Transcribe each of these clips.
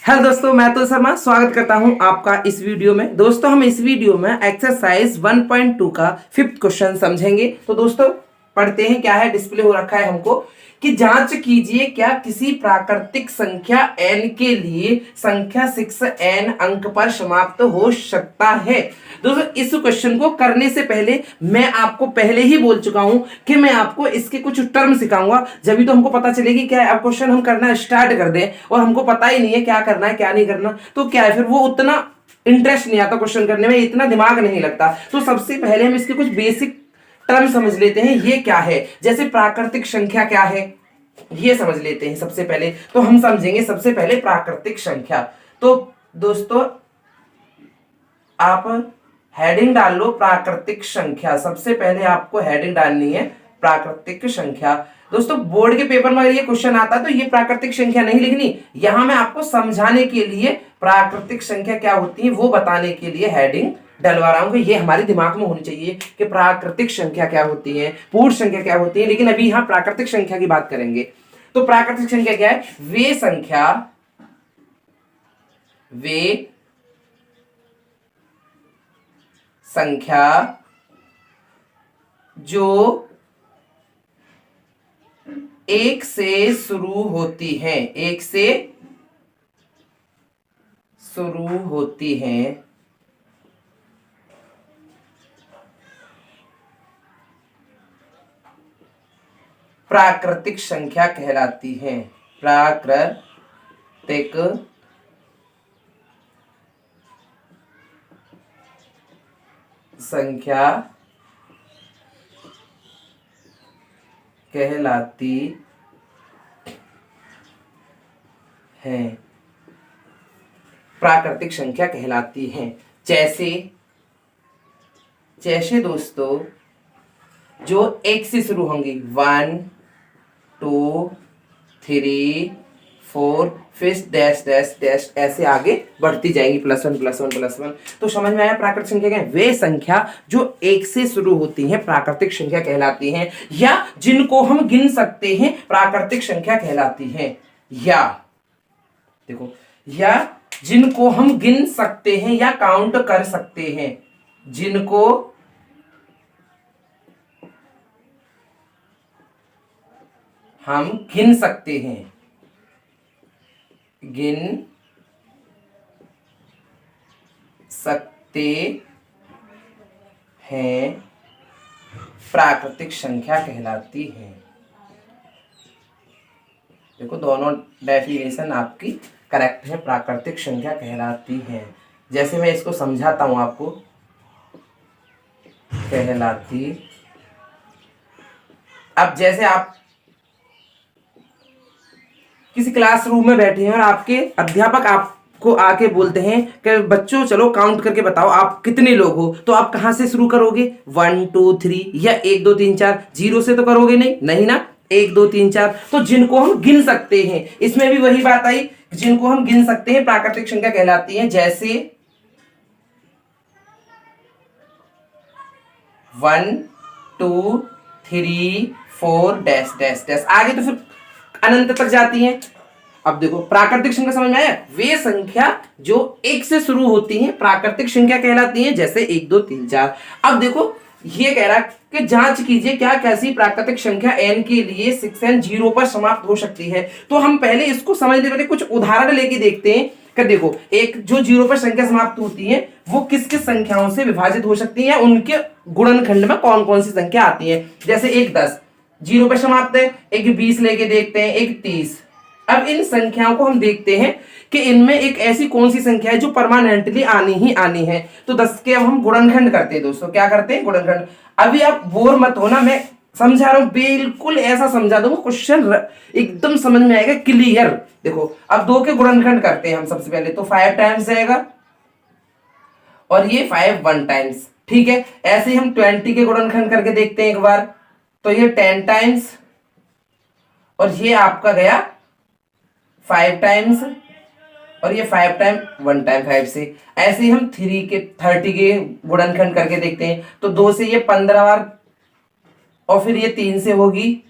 Hello दोस्तों, मैं तो शर्मा स्वागत करता हूं आपका इस वीडियो में। दोस्तों हम इस वीडियो में एक्सरसाइज 1.2 का 5th क्वेश्चन समझेंगे। तो दोस्तों पढ़ते हैं, क्या है, डिस्प्ले हो रखा है हमको कि जांच कीजिए क्या किसी प्राकृतिक संख्या n के लिए संख्या 6n अंक पर समाप्त हो सकता है। दोस्तों इस क्वेश्चन को करने से पहले मैं आपको पहले ही बोल चुका हूं कि मैं आपको इसके कुछ टर्म सिखाऊंगा, जब तो हमको पता चलेगी क्या अब क्वेश्चन हम करना स्टार्ट कर दें और हमको पता ही नहीं है क्या करना है क्या नहीं करना, तो क्या है फिर वो उतना इंटरेस्ट नहीं आता क्वेश्चन करने में, इतना दिमाग नहीं लगता। तो सबसे पहले हम इसके कुछ बेसिक टर्म समझ लेते हैं। ये क्या है, जैसे प्राकृतिक संख्या क्या है ये समझ लेते हैं सबसे पहले। तो हम समझेंगे सबसे पहले प्राकृतिक संख्या। तो दोस्तों आप हेडिंग डाल लो प्राकृतिक संख्या। सबसे पहले आपको हेडिंग डालनी है प्राकृतिक संख्या। दोस्तों बोर्ड के पेपर में अगर ये क्वेश्चन आता है तो ये प्राकृतिक संख्या नहीं लिखनी, यहां मैं आपको समझाने के लिए प्राकृतिक संख्या क्या होती है वो बताने के लिए हेडिंग डलवा रहा हूं कि ये हमारे दिमाग में होनी चाहिए कि प्राकृतिक संख्या क्या होती है, पूर्ण संख्या क्या होती है। लेकिन अभी यहां प्राकृतिक संख्या की बात करेंगे। तो प्राकृतिक संख्या क्या है, वे संख्या जो एक से शुरू होती है, एक से शुरू होती है, प्राकृतिक संख्या कहलाती है। प्राकृतिक संख्या कहलाती है, प्राकृतिक संख्या कहलाती है। जैसे दोस्तों जो एक से शुरू होंगी 1 2 3 4 फिर डैश डैश डैश ऐसे आगे बढ़ती जाएंगी, +1 +1 +1। तो समझ में आया प्राकृतिक संख्या क्या है, वे संख्या जो एक से शुरू होती हैं प्राकृतिक संख्या कहलाती हैं, या जिनको हम गिन सकते हैं प्राकृतिक संख्या कहलाती हैं। या देखो, या जिनको हम गिन सकते हैं या काउंट कर सकते हैं, जिनको हम गिन सकते हैं, गिन सकते हैं, प्राकृतिक संख्या कहलाती है। देखो दोनों डेफिनेशन आपकी करेक्ट है, प्राकृतिक संख्या कहलाती है। जैसे मैं इसको समझाता हूं आपको, कहलाती। अब जैसे आप किसी क्लासरूम में बैठे हैं और आपके अध्यापक आपको आके बोलते हैं कि बच्चों चलो काउंट करके बताओ आप कितने लोग हो, तो आप कहां से शुरू करोगे, 1 2 3 या 1 2 3 4, 0 से तो करोगे नहीं ना, 1 2 3 4। तो जिनको हम गिन सकते हैं, इसमें भी वही बात आई, जिनको हम गिन सकते हैं प्राकृतिक संख्या कहलाती है। जैसे 1 2 3 4 डैश डैश डैश आगे तो फिर अनंत तक जाती हैं। अब देखो प्राकृतिक संख्या समझ में आया, वे संख्या जो एक से शुरू होती हैं प्राकृतिक संख्या कहलाती हैं, जैसे 1 2 3 4। अब देखो ये कह रहा कि जांच कीजिए क्या कैसी प्राकृतिक संख्या n के लिए 6n 0 पर समाप्त हो सकती है। तो हम पहले इसको समझने वाले कुछ उदाहरण लेके देखते हैं कि देखो एक जो 0 पर संख्या समाप्त होती है वो किस किस संख्याओं से विभाजित हो सकती है, उनके गुणनखंड में कौन कौन सी संख्या आती है। जैसे एक 10 0 पर समाप्त है, एक 20 लेके देखते हैं, एक 30। अब इन संख्याओं को हम देखते हैं कि इनमें एक ऐसी कौन सी संख्या है जो परमानेंटली आनी ही आनी है। तो 10 के अब हम गुणनखंड करते हैं दोस्तों, क्या करते हैं, गुणनखंड। अभी आप बोर मत होना, मैं समझा रहा हूं, बिल्कुल ऐसा समझा दूंगा क्वेश्चन एकदम समझ में आएगा क्लियर। देखो अब 2 के गुणनखंड करते हैं हम सबसे पहले, तो 5 टाइम्स जाएगा और ये 5 1 टाइम्स, ठीक है। ऐसे ही हम 20 के गुणनखंड करके देखते हैं एक बार, तो ये 10 टाइम्स और ये आपका गया 5 टाइम्स और ये 5 टाइम 1 टाइम 5 से। ऐसे ही हम 30 के गुणनखंड करके देखते हैं, तो 2 से ये 15 बार और फिर ये 3 से होगी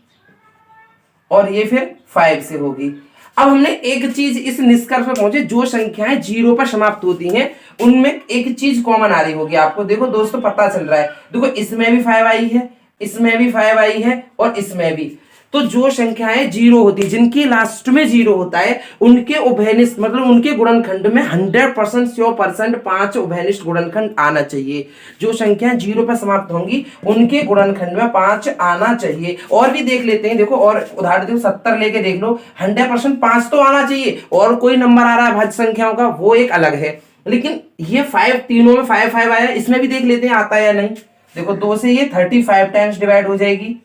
और ये फिर 5 से होगी। अब हमने एक चीज इस निष्कर्ष पर पहुंचे, जो संख्याएं जीरो पर समाप्त होती हैं उनमें एक चीज कॉमन आ रही होगी आपको। देखो दोस्तों पता चल रहा है, देखो इसमें भी 5 आई है, इसमें भी 5 आई है और इसमें भी। तो जो संख्याएं जीरो होती है, जिनके लास्ट में जीरो होता है, उनके उभयनिष्ठ मतलब उनके गुणनखंड में 100% 100% 5 उभयनिष्ठ गुणनखंड आना चाहिए। जो संख्याएं जीरो पर समाप्त होंगी उनके गुणनखंड में 5 आना चाहिए। और भी देख लेते हैं, देखो और उदाहरण देखो 70 लेके देख लो, 100% 5 तो आना चाहिए। और कोई नंबर आ रहा है भाज्य संख्याओं का, वो एक अलग है, लेकिन ये 5 तीनों में 5 5 आया, इसमें भी देख लेते हैं आता है या नहीं। देखो 2 से ये 35 टाइम्स डिवाइड हो जाएगी,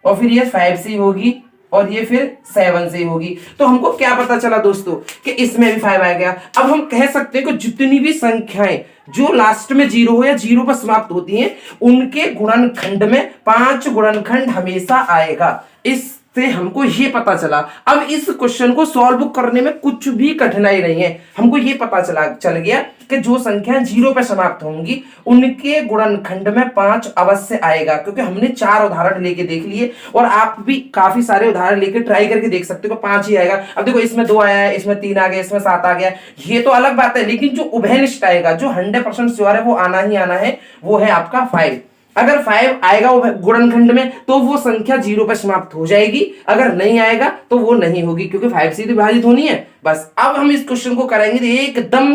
और फिर ये 5 से होगी, और ये फिर 7 से होगी। तो हमको क्या पता चला दोस्तों कि इसमें भी 5 आ गया। अब हम कह सकते हैं कि जितनी भी संख्याएं जो लास्ट में जीरो हो या जीरो पर समाप्त होती हैं, उनके गुणनखंड में 5 गुणनखंड हमेशा आएगा। इससे हमको ये पता चला। अब इस क्वेश्चन को सॉल्व करने में कुछ भी कठिनाई नहीं है। हमको ये पता चल गया कि जो संख्या जीरो पर समाप्त होंगी उनके गुणनखंड में 5 अवश्य आएगा, क्योंकि हमने 4 उदाहरण लेके देख लिए, और आप भी काफी सारे उदाहरण लेके ट्राई करके देख सकते हो कि 5 ही आएगा। अब देखो इसमें 2 आया है, इसमें 3 आ गया, इसमें 7 आ गया, ये तो अलग बात है, लेकिन जो उभयनिष्ठ आएगा, जो 100% श्योर है, वो आना ही आना है, वो है आपका 5। अगर 5 आएगा गुणनखंड में तो वो संख्या जीरो पर समाप्त हो जाएगी, अगर नहीं आएगा तो वो नहीं होगी, क्योंकि 5 से विभाजित होनी है। बस अब हम इस क्वेश्चन को करेंगे तो एकदम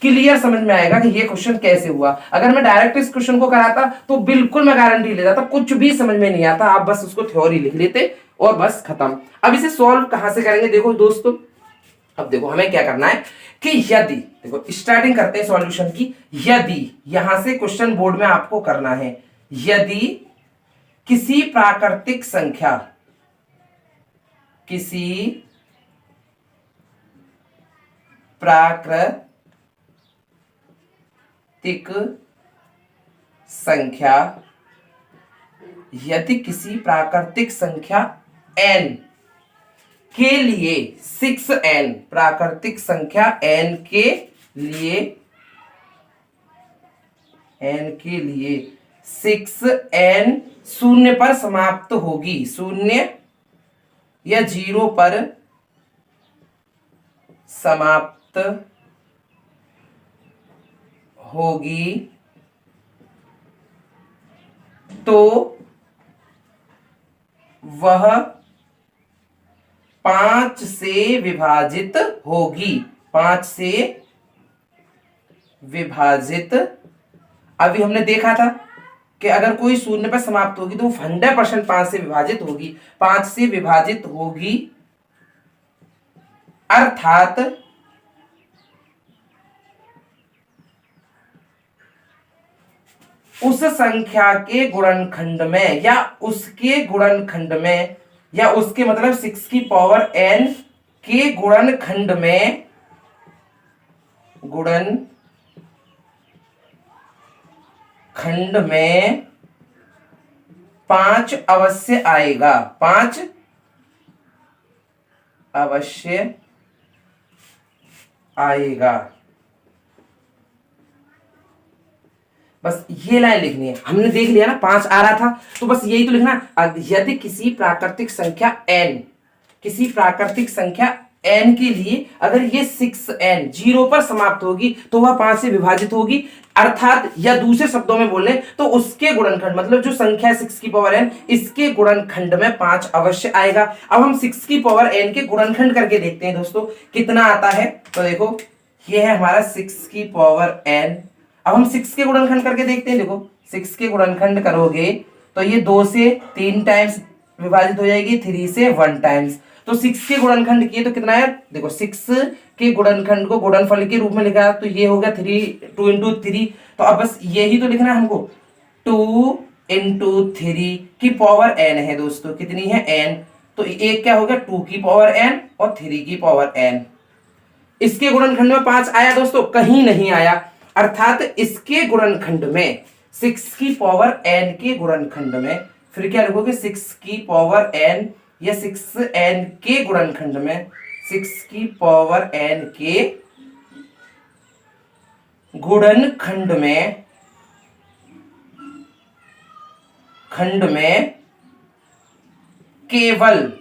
क्लियर समझ में आएगा कि ये क्वेश्चन कैसे हुआ। अगर मैं डायरेक्ट इस क्वेश्चन को कराता तो बिल्कुल मैं गारंटी ले जाता, कुछ भी समझ में नहीं आता, आप बस उसको थ्योरी लिख लेते और बस खत्म। अब इसे सॉल्व कहां से करेंगे देखो दोस्तों। अब देखो हमें क्या करना है कि यदि, देखो स्टार्टिंग करते हैं सॉल्यूशन की। यदि यहां से क्वेश्चन बोर्ड में आपको करना है, यदि किसी प्राकृतिक संख्या, किसी प्राकृतिक संख्या, यदि किसी प्राकृतिक संख्या n के लिए 6n, प्राकृतिक संख्या n के लिए 6n शून्य पर समाप्त होगी, शून्य या जीरो पर समाप्त होगी, तो वह 5 से विभाजित होगी, 5 से विभाजित। अभी हमने देखा था कि अगर कोई शून्य पर समाप्त होगी तो 100% 5 से विभाजित होगी, 5 से विभाजित होगी, अर्थात उस संख्या के गुणनखंड में या उसके गुणनखंड में, या उसके मतलब 6 की पावर n के गुणनखंड में, गुणनखंड में 5 अवश्य आएगा, 5 अवश्य आएगा। बस ये लाइन लिखनी है। हमने देख लिया ना 5 आ रहा था, तो बस यही तो लिखना। यदि किसी प्राकृतिक संख्या n, किसी प्राकृतिक संख्या n के लिए अगर ये 6n जीरो पर समाप्त होगी तो वह 5 से विभाजित होगी, अर्थात या दूसरे शब्दों में बोले तो उसके गुणनखंड मतलब जो संख्या 6 की पावर n, इसके गुणनखंड में 5 अवश्य आएगा। अब हम 6 की पावर n के गुणनखंड करके देखते हैं दोस्तों कितना आता है। तो देखो ये है हमारा 6 की पावर n। अब हम 6 के गुणनखंड करके देखते हैं। देखो 6 के गुणनखंड करोगे तो ये 2 से 3 टाइम्स विभाजित हो जाएगी, 3 से 1 टाइम्स। तो 6 के गुणनखंड किए तो कितना है, देखो 6 के गुणनखंड को गुणनफल के रूप में लिखा तो ये हो गया 2 इंटू 3। तो अब बस यही तो लिखना है हमको, 2 इंटू 3 की पावर n है दोस्तों, कितनी है n। तो एक क्या हो गया 2 की पावर n और 3 की पावर n। इसके गुणनखंड में 5 आया दोस्तों, कहीं नहीं आया, अर्थात इसके गुणनखंड में 6 की पावर n के गुणनखंड में, फिर क्या लिखोगे 6 की पावर n या 6n के गुणनखंड में, 6 की पावर n के गुणनखंड में केवल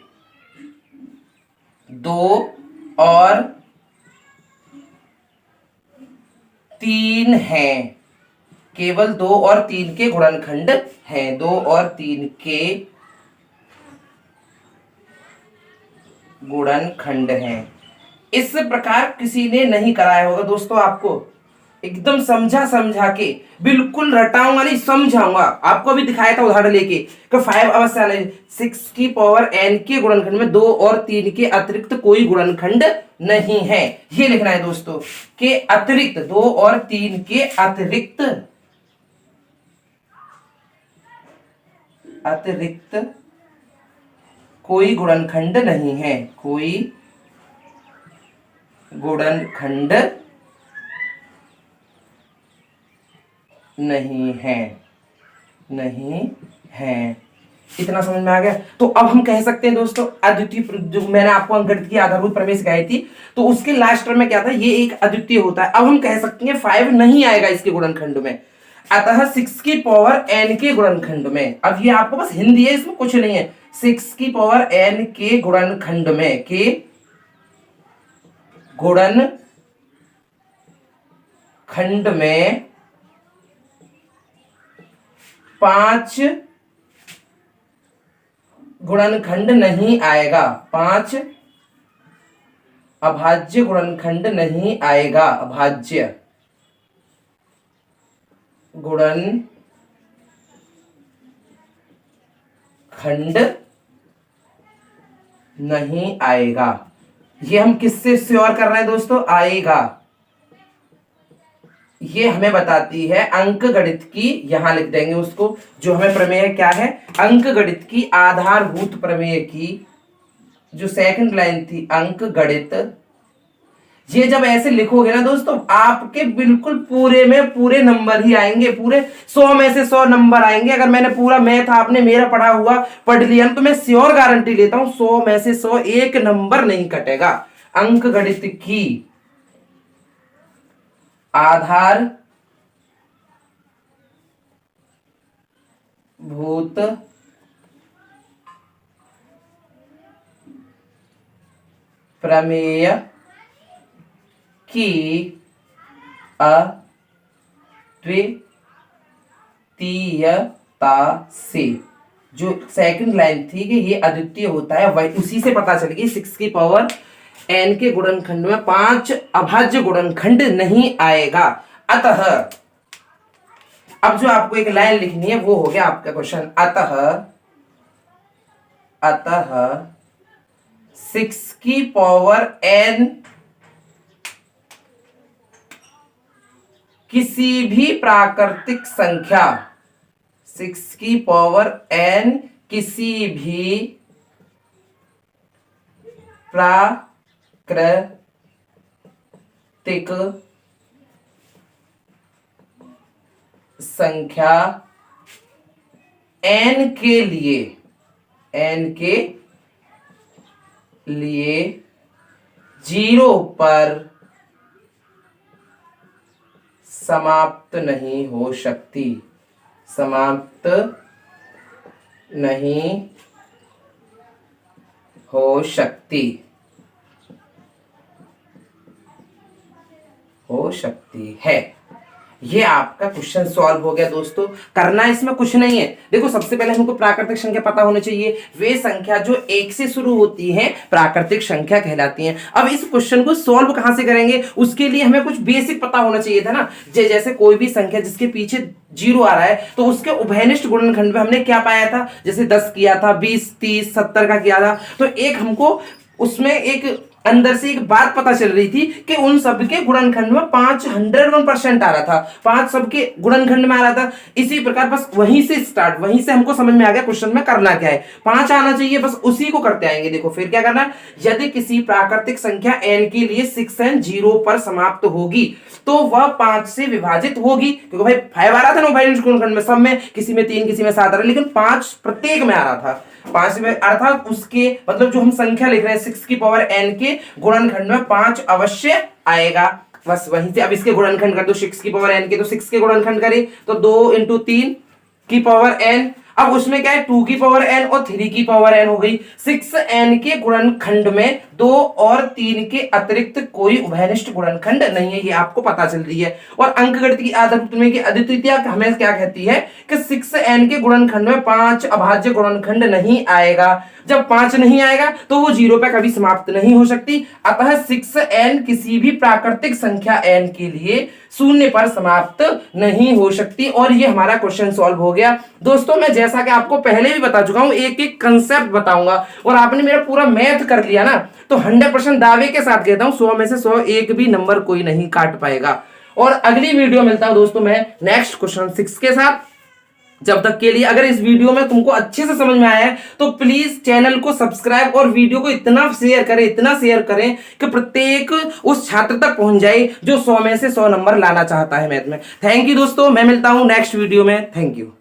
2 और 3 हैं, केवल 2 और 3 के गुणनखंड हैं, 2 और 3 के गुणनखंड हैं। इस प्रकार किसी ने नहीं कराया होगा दोस्तों, आपको एकदम समझा समझा के, बिल्कुल रटाऊंगा नहीं, समझाऊंगा आपको। अभी दिखाया था उदाहरण लेके कि 5 अवश्य आना, 6 की पावर n के गुणनखंड में 2 और 3 के अतिरिक्त कोई गुणनखंड नहीं है, ये लिखना है दोस्तों। के अतिरिक्त 2 और 3 के अतिरिक्त कोई गुणनखंड नहीं है, कोई गुणनखंड नहीं है। इतना समझ में आ गया? तो अब हम कह सकते हैं दोस्तों, अद्वितीय, जो मैंने आपको अंकगणित की आधारभूत प्रमेय सिखाई थी, तो उसके लास्ट टर्म में क्या था, ये एक अद्वितीय होता है। अब हम कह सकते हैं 5 नहीं आएगा इसके गुणनखंड में, अतः 6 की पावर n के गुणनखंड में। अब ये आपको बस हिंदी है, इसमें कुछ नहीं है। 6 की पावर n के गुणनखंड में, के गुणनखंड में 5 गुणनखंड नहीं आएगा, 5 अभाज्य गुणनखंड नहीं आएगा, अभाज्य गुणनखंड नहीं आएगा। ये हम किससे श्योर कर रहे हैं दोस्तों? आएगा, ये हमें बताती है अंकगणित की, यहां लिख देंगे उसको, जो हमें प्रमेय क्या है, अंकगणित की आधारभूत प्रमेय की जो सेकंड लाइन थी, अंकगणित। ये जब ऐसे लिखोगे ना दोस्तों, आपके बिल्कुल पूरे में पूरे नंबर ही आएंगे, पूरे 100 में से 100 नंबर आएंगे। अगर मैंने पूरा मैथ आपने मेरा पढ़ा हुआ पढ़ लिया तो मैं श्योर गारंटी लेता हूं 100 में से 100 एक नंबर नहीं कटेगा। अंकगणित की आधारभूत प्रमेय की अद्वितीयता से, जो सेकंड लाइन थी कि ये अद्वितीय होता है, वही उसी से पता चल गई 6 की पावर n के गुणनखंड में 5 अभाज्य गुणनखंड नहीं आएगा। अतः अब जो आपको एक लाइन लिखनी है वो हो गया आपका क्वेश्चन। अतः 6 की पावर n किसी भी प्राकृतिक संख्या, 6 की पावर n किसी भी प्राकृतिक संख्या n के लिए 0 पर समाप्त नहीं हो सकती, समाप्त नहीं हो सकती है। ये आपका क्वेश्चन सॉल्व हो गया दोस्तों। करना इसमें कुछ नहीं है। देखो, सबसे पहले हमको प्राकृतिक संख्या पता होनी चाहिए। वे संख्या जो 1 से शुरू होती हैं प्राकृतिक संख्या कहलाती हैं। अब इस क्वेश्चन को सॉल्व कहां से करेंगे, उसके लिए हमें कुछ बेसिक पता होना चाहिए था ना। जैसे कोई भी संख्या जिसके पीछे 0 आ रहा है तो उसके उभयनिष्ठ गुणनखंड में हमने क्या पाया था, जैसे 10 किया था, 20, 30, 70 का किया था। तो एक हमको उसमें एक अंदर से एक बात पता चल रही थी कि उन सबके गुणनखंड में 501% आ रहा था, 5 सबके गुणनखंड में आ रहा था। इसी प्रकार बस वहीं से स्टार्ट, वहीं से हमको समझ में आ गया क्वेश्चन में करना क्या है। 5 आना चाहिए, बस उसी को करते आएंगे। देखो फिर क्या करना, यदि किसी प्राकृतिक संख्या n के लिए 6n 0 पर समाप्त होगी तो वह 5 से विभाजित होगी, क्योंकि भाई 5 आ रहा था ना उभयनिष्ठ गुणनखंड में, सब में किसी में 3 किसी में 7 आ रहा है, लेकिन 5 प्रत्येक में आ रहा था। 5 में अर्थात उसके मतलब जो हम संख्या लिख रहे हैं 6 की पावर n के गुणनखंड में 5 अवश्य आएगा। बस वहीं से अब इसके गुणनखंड कर दो, 6 की पावर n के, तो 6 के गुणनखंड करें तो 2 × 3 की पावर n, अब उसमें क्या है, 2 की पावर n और 3 की पावर n हो गई। 6n के गुणनखंड में 2 और 3 के अतिरिक्त कोई उभयनिष्ठ गुणनखंड नहीं है, ये आपको पता चल रही है। और अंकगणित की आधारभूत में की अद्वितीयता हमें क्या कहती है कि 6n के गुणनखंड में 5 अभाज्य गुणनखंड नहीं आएगा। जब 5 नहीं आएगा तो वो 0 पे कभी समाप्त नहीं हो सकती। अतः 6n किसी भी प्राकृतिक संख्या n के लिए शून्य पर समाप्त नहीं हो सकती। और ये हमारा क्वेश्चन सॉल्व हो गया। दोस्तों मैं जैसा कि आपको पहले भी बता चुका हूं, एक एक कंसेप्ट बताऊंगा और आपने मेरा पूरा मैथ कर लिया ना, तो 100% दावे के साथ कहता हूं 100 में से 100 एक भी नंबर कोई नहीं काट पाएगा। और अगली वीडियो मिलता हूं दोस्तों मैं नेक्स्ट क्वेश्चन 6 के साथ। जब तक के लिए अगर इस वीडियो में तुमको अच्छे से समझ में आया है तो प्लीज चैनल को सब्सक्राइब और वीडियो को इतना शेयर करें कि प्रत्येक उस छात्र तक पहुंच जाए जो 100 में से 100 नंबर लाना चाहता है मैथ में। थैंक यू दोस्तों, मैं मिलता हूं नेक्स्ट वीडियो में। Thank you.